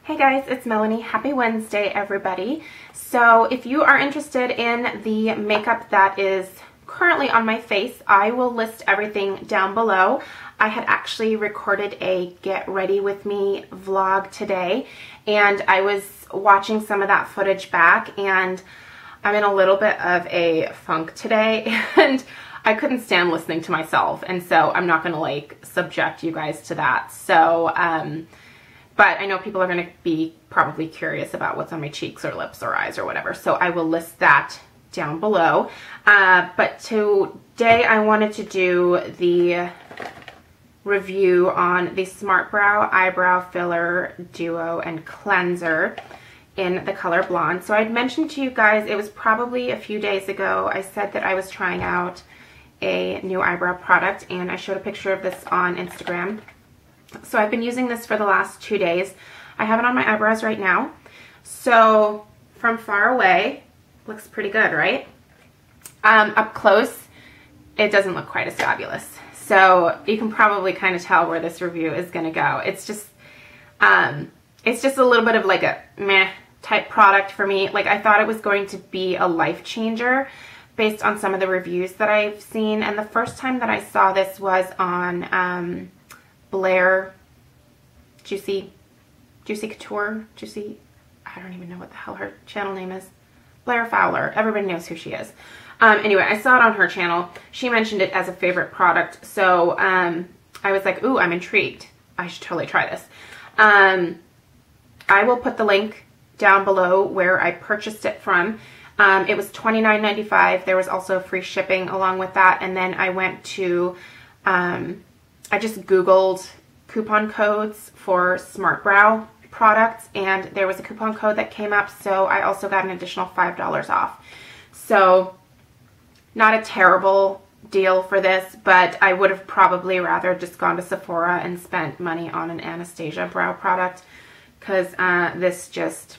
Hey guys, it's Melanie. Happy Wednesday, everybody. So if you are interested in the makeup that is currently on my face, I will list everything down below. I had actually recorded a get ready with me vlog today, and I was watching some of that footage back, and I'm in a little bit of a funk today, and I couldn't stand listening to myself, and so I'm not going to like subject you guys to that. So but I know people are going to be probably curious about what's on my cheeks or lips or eyes or whatever. So I will list that down below. But today I wanted to do the review on the SmartBrow Eyebrow Filler Duo and Cleanser in the color Blonde. So I'd mentioned to you guys, it was probably a few days ago, I said that I was trying out a new eyebrow product, and I showed a picture of this on Instagram. So I've been using this for the last 2 days. I have it on my eyebrows right now. So from far away, looks pretty good, right? Up close, it doesn't look quite as fabulous. So you can probably kind of tell where this review is going to go. It's just a little bit of like a meh type product for me. Like, I thought it was going to be a life changer based on some of the reviews that I've seen. And the first time that I saw this was on Blair Juicy Couture, I don't even know what the hell her channel name is. Blair Fowler. Everybody knows who she is. Anyway, I saw it on her channel. She mentioned it as a favorite product. So I was like, ooh, I'm intrigued. I should totally try this. I will put the link down below where I purchased it from. It was $29.95. There was also free shipping along with that. And then I went to I just Googled coupon codes for SmartBrow products, and there was a coupon code that came up, so I also got an additional $5 off. So not a terrible deal for this, but I would have probably rather just gone to Sephora and spent money on an Anastasia brow product, because this just,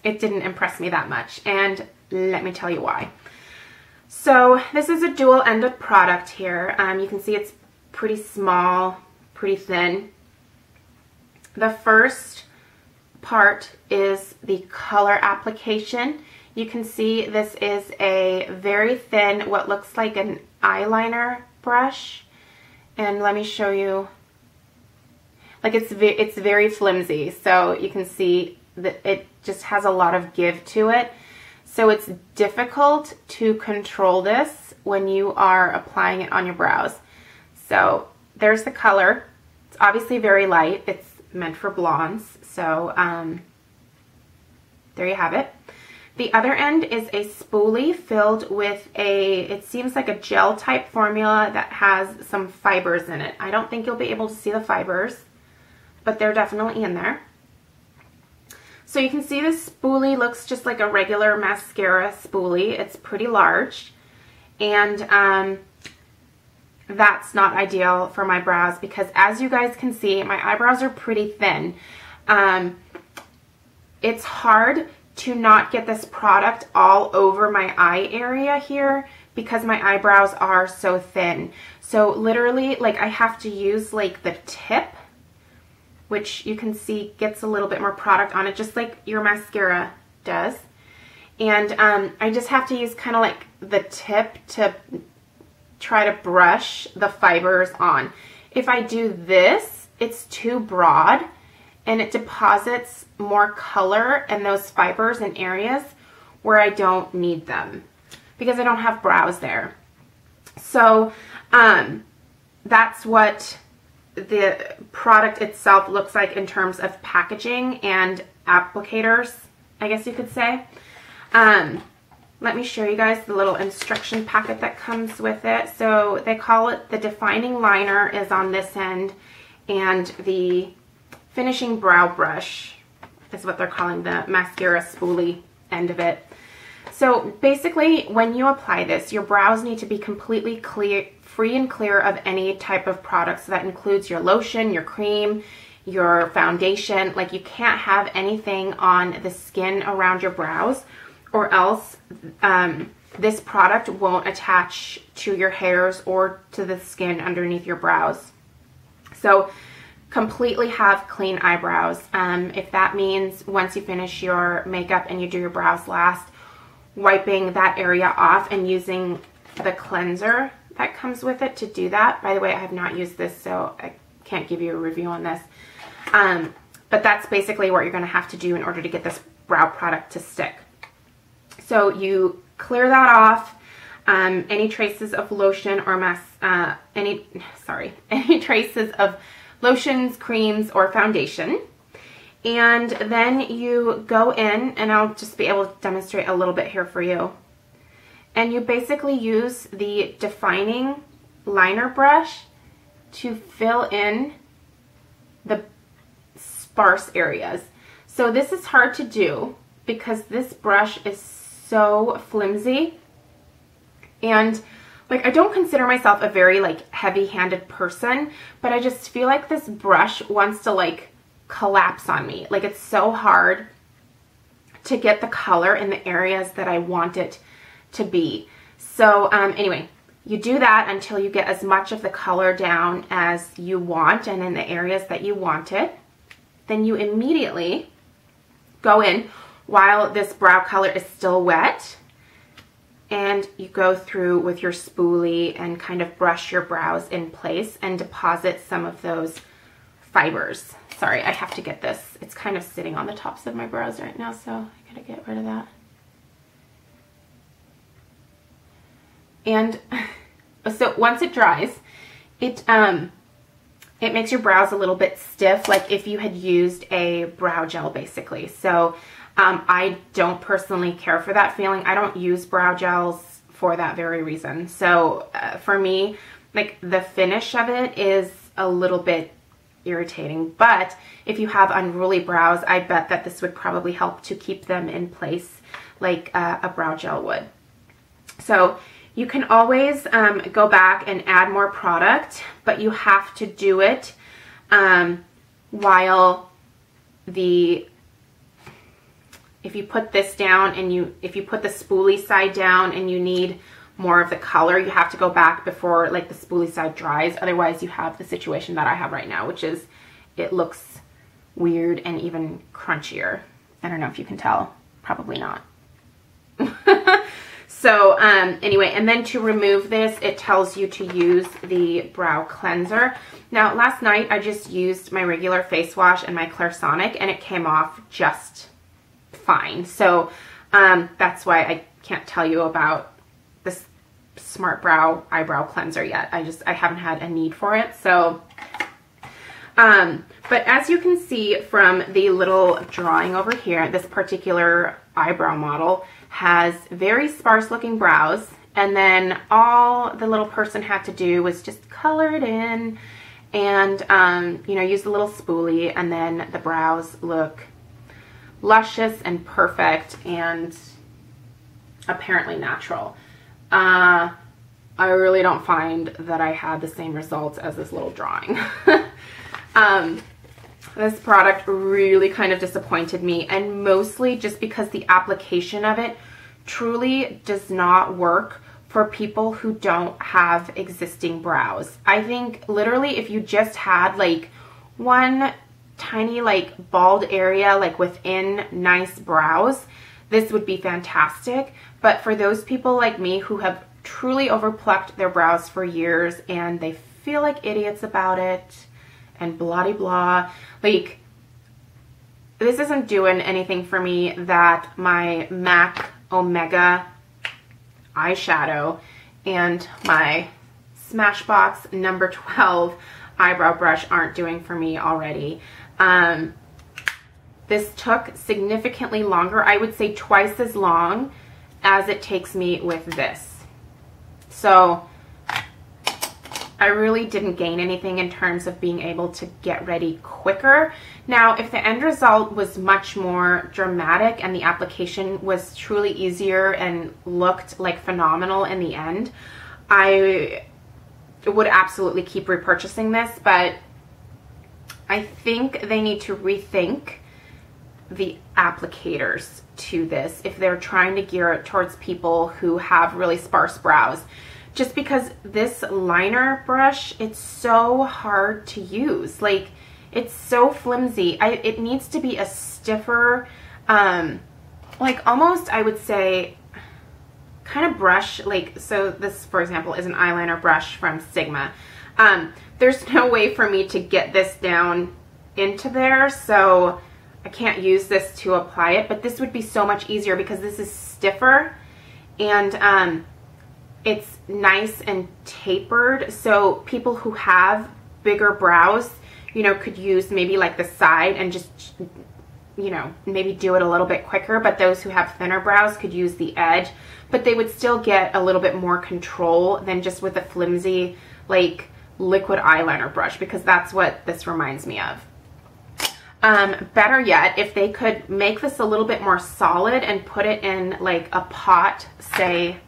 it didn't impress me that much, and let me tell you why. So this is a dual-ended product here. You can see it's pretty small, pretty thin. The first part is the color application. You can see this is a very thin, what looks like an eyeliner brush. And let me show you, like it's very flimsy. So you can see that it just has a lot of give to it. So it's difficult to control this when you are applying it on your brows. So there's the color. It's obviously very light. It's meant for blondes. So there you have it. The other end is a spoolie filled with it seems like a gel type formula that has some fibers in it. I don't think you'll be able to see the fibers, but they're definitely in there. So you can see this spoolie looks just like a regular mascara spoolie. It's pretty large, and that's not ideal for my brows because, as you guys can see, my eyebrows are pretty thin. It's hard to not get this product all over my eye area here because my eyebrows are so thin. So literally, like, I have to use like the tip, which you can see gets a little bit more product on it, just like your mascara does. And I just have to use kind of like the tip to try to brush the fibers on. If I do this, it's too broad and it deposits more color and those fibers in areas where I don't need them because I don't have brows there. So that's what the product itself looks like in terms of packaging and applicators, I guess you could say. Let me show you guys the little instruction packet that comes with it. So they call it the defining liner is on this end, and the finishing brow brush is what they're calling the mascara spoolie end of it. So basically, when you apply this, your brows need to be completely clear, free and clear of any type of product. So that includes your lotion, your cream, your foundation. Like, you can't have anything on the skin around your brows, or else this product won't attach to your hairs or to the skin underneath your brows. So completely have clean eyebrows. If that means once you finish your makeup and you do your brows last, wiping that area off and using the cleanser that comes with it to do that. By the way, I have not used this, so I can't give you a review on this. But that's basically what you're going to have to do in order to get this brow product to stick. So you clear that off. Any traces of lotion or any traces of lotions, creams, or foundation. And then you go in, and I'll just be able to demonstrate a little bit here for you. And you basically use the defining liner brush to fill in the sparse areas. So this is hard to do because this brush is so flimsy, and like, I don't consider myself a very like heavy-handed person, but I just feel like this brush wants to like collapse on me. Like, it's so hard to get the color in the areas that I want it to be. So anyway, you do that until you get as much of the color down as you want and in the areas that you want it. Then you immediately go in while this brow color is still wet, and you go through with your spoolie and kind of brush your brows in place and deposit some of those fibers. Sorry, I have to get this. It's kind of sitting on the tops of my brows right now, so I gotta get rid of that. And so once it dries, it makes your brows a little bit stiff, like if you had used a brow gel, basically. So I don't personally care for that feeling. I don't use brow gels for that very reason. So for me, like, the finish of it is a little bit irritating. But if you have unruly brows, I bet that this would probably help to keep them in place like a brow gel would. So you can always go back and add more product, but you have to do it while if you put this down and if you put the spoolie side down and you need more of the color, you have to go back before like the spoolie side dries. Otherwise you have the situation that I have right now, which is it looks weird and even crunchier. I don't know if you can tell, probably not. So anyway, and then to remove this, it tells you to use the brow cleanser. Now, last night I just used my regular face wash and my Clairsonic, and it came off just fine. So that's why I can't tell you about this SmartBrow eyebrow cleanser yet. I haven't had a need for it. So, but as you can see from the little drawing over here, this particular eyebrow model has very sparse looking brows, and then all the little person had to do was just color it in and you know, use the little spoolie, and then the brows look luscious and perfect and apparently natural. I really don't find that I had the same results as this little drawing. This product really kind of disappointed me, and mostly just because the application of it truly does not work for people who don't have existing brows. I think literally if you just had like one tiny like bald area like within nice brows, this would be fantastic. But for those people like me who have truly overplucked their brows for years and they feel like idiots about it and blah de blah, like, this isn't doing anything for me that my MAC Omega eyeshadow and my Smashbox number 12 eyebrow brush aren't doing for me already. This took significantly longer, I would say twice as long as it takes me with this. So I really didn't gain anything in terms of being able to get ready quicker. Now, if the end result was much more dramatic and the application was truly easier and looked like phenomenal in the end, I would absolutely keep repurchasing this, but I think they need to rethink the applicators to this if they're trying to gear it towards people who have really sparse brows. Just because this liner brush, it's so hard to use. Like, It's so flimsy. It needs to be a stiffer, like almost, I would say, kind of brush. Like, so this, for example, is an eyeliner brush from Sigma. There's no way for me to get this down into there, so I can't use this to apply it, but this would be so much easier because this is stiffer and it's nice and tapered, so people who have bigger brows, you know, could use maybe like the side and just, you know, maybe do it a little bit quicker, but those who have thinner brows could use the edge, but they would still get a little bit more control than just with a flimsy, like, liquid eyeliner brush, because that's what this reminds me of. Better yet, if they could make this a little bit more solid and put it in like a pot, say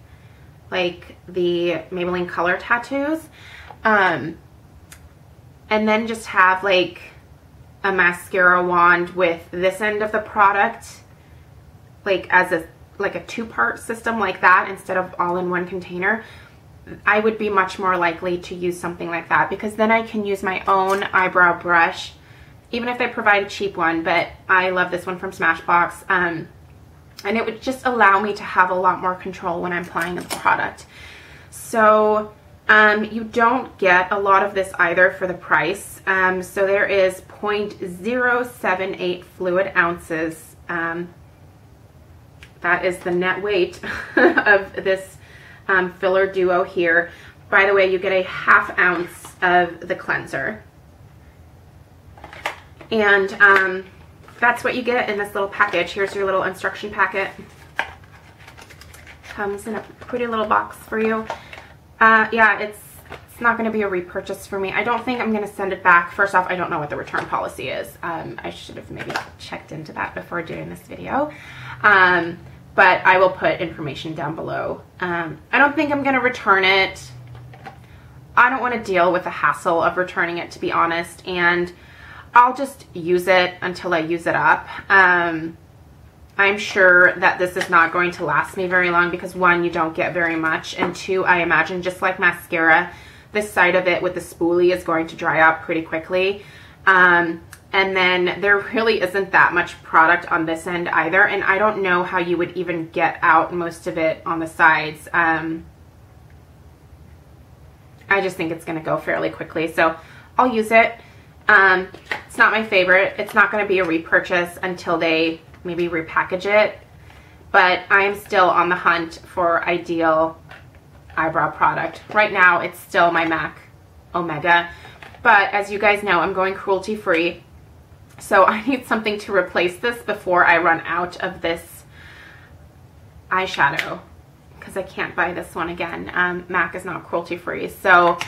like the Maybelline Color Tattoos, and then just have like a mascara wand with this end of the product, like as a two-part system like that instead of all in one container, I would be much more likely to use something like that, because then I can use my own eyebrow brush, even if they provide a cheap one, but I love this one from Smashbox, and it would just allow me to have a lot more control when I'm applying the product. So you don't get a lot of this either for the price. So there is 0.078 fluid ounces. That is the net weight of this filler duo here. By the way, you get a 1/2 ounce of the cleanser. And that's what you get in this little package. Here's your little instruction packet. Comes in a pretty little box for you. Yeah, it's not going to be a repurchase for me. I don't think I'm going to send it back. First off, I don't know what the return policy is. I should have maybe checked into that before doing this video. But I will put information down below. I don't think I'm going to return it. I don't want to deal with the hassle of returning it, to be honest, and I'll just use it until I use it up. I'm sure that this is not going to last me very long because, one, you don't get very much, and two, I imagine just like mascara, this side of it with the spoolie is going to dry out pretty quickly. And then there really isn't that much product on this end either, and I don't know how you would even get out most of it on the sides. I just think it's going to go fairly quickly, so I'll use it. It's not my favorite. It's not going to be a repurchase until they maybe repackage it, but I'm still on the hunt for ideal eyebrow product. Right now, it's still my MAC Omega, but as you guys know, I'm going cruelty-free. So I need something to replace this before I run out of this eyeshadow, because I can't buy this one again. MAC is not cruelty-free. So,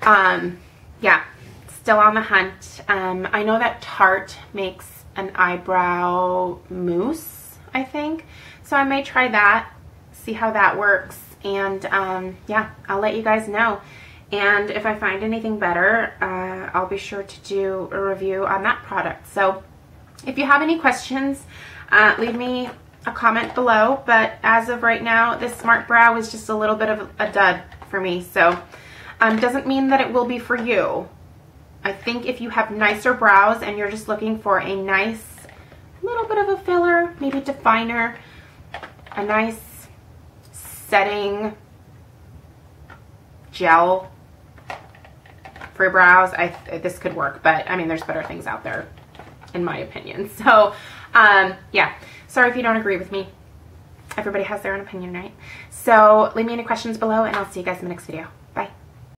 yeah, still on the hunt. I know that Tarte makes an eyebrow mousse, I think. So I may try that, see how that works. And, yeah, I'll let you guys know. And if I find anything better, I'll be sure to do a review on that product. So if you have any questions, leave me a comment below. But as of right now, this SmartBrow is just a little bit of a dud for me. So doesn't mean that it will be for you. I think if you have nicer brows and you're just looking for a nice little bit of a filler, maybe definer, a nice setting gel for your brows, this could work. But I mean, there's better things out there, in my opinion. So yeah, sorry if you don't agree with me. Everybody has their own opinion, right? So leave me any questions below, and I'll see you guys in the next video.